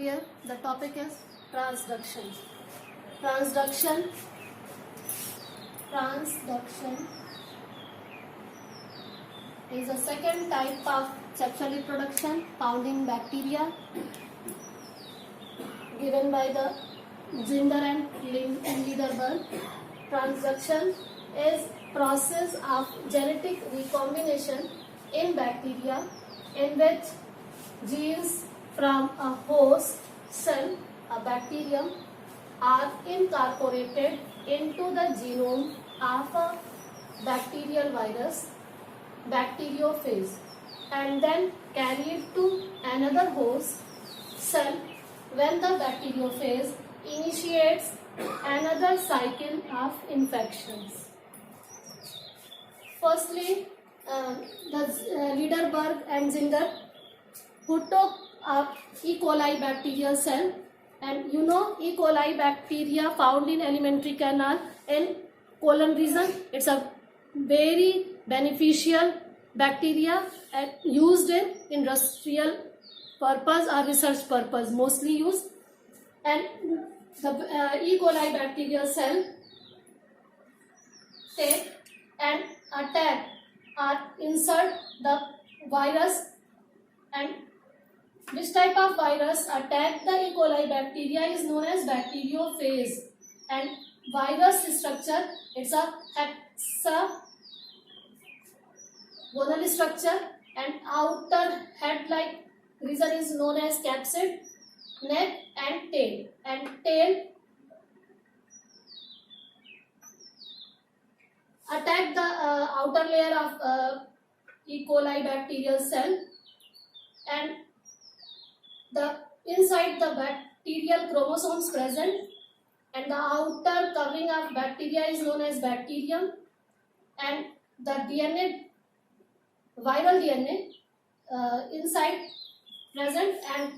Here the topic is transduction. Transduction is a second type of sexual reproduction found in bacteria, given by the Zinder and Liederberg. Transduction is process of genetic recombination in bacteria in which genes from a host cell, a bacterium, are incorporated into the genome of a bacterial virus, bacteriophage, and then carried to another host cell when the bacteriophage initiates another cycle of infections. Firstly, the Liederberg and Zinder, who took up E. coli bacterial cell, and you know E. coli bacteria found in alimentary canal in colon region. It's a very beneficial bacteria and used in industrial purpose or research purpose, mostly used. And the E. coli bacterial cell take and attack or insert the virus. And which type of virus attack the E. coli bacteria is known as bacteriophage. And virus structure, it's a hexagonal structure, and outer head-like region is known as capsid, neck and tail. And tail attack the outer layer of E. coli bacterial cell, and the inside the bacterial chromosomes present, and the outer covering of bacteria is known as bacterium, and the DNA, viral DNA inside present. And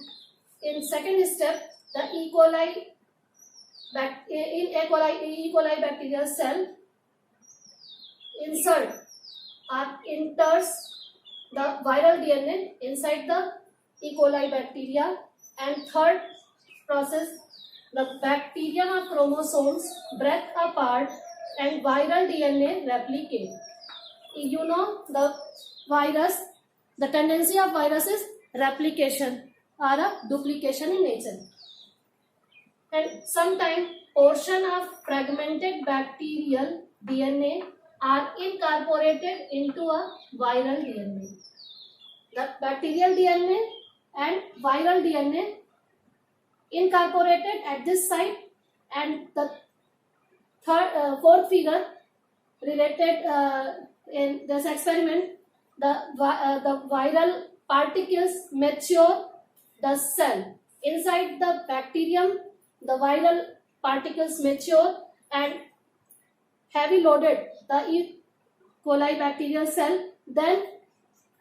in second step, the E. coli bacterial cell insert or enters the viral DNA inside the E. coli bacteria. And third process, the bacterium of chromosomes break apart and viral DNA replicate. You know the virus, the tendency of virus is replication or a duplication in nature. And sometimes portion of fragmented bacterial DNA are incorporated into a viral DNA. The bacterial DNA and viral DNA incorporated at this site, and the fourth figure related in this experiment, the viral particles mature the cell. Inside the bacterium, the viral particles mature and heavy loaded the E. coli bacterial cell. Then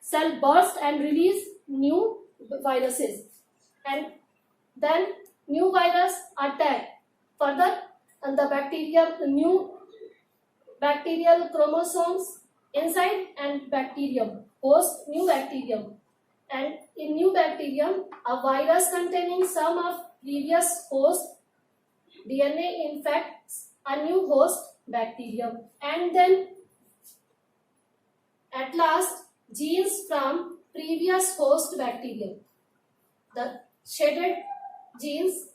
cell burst and release new viruses, and then new virus attack further and the bacteria, new bacterial chromosomes inside and bacterium, host new bacterium. And in new bacterium, a virus containing some of previous host DNA infects a new host bacterium. And then at last, genes from previous host bacterium. The shaded genes,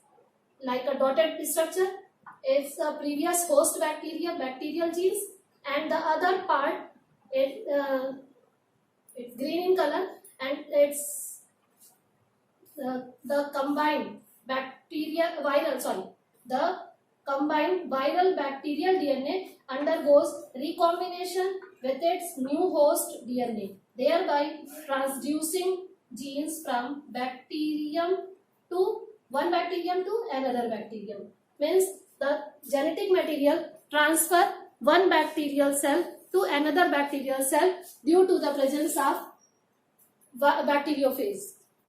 like a dotted structure, is the previous host bacteria, bacterial genes, and the other part, it's green in color, and it's the combined combined viral bacterial DNA undergoes recombination with its new host DNA, thereby transducing genes from one bacterium to another bacterium. Means the genetic material transfer one bacterial cell to another bacterial cell due to the presence of bacteriophage.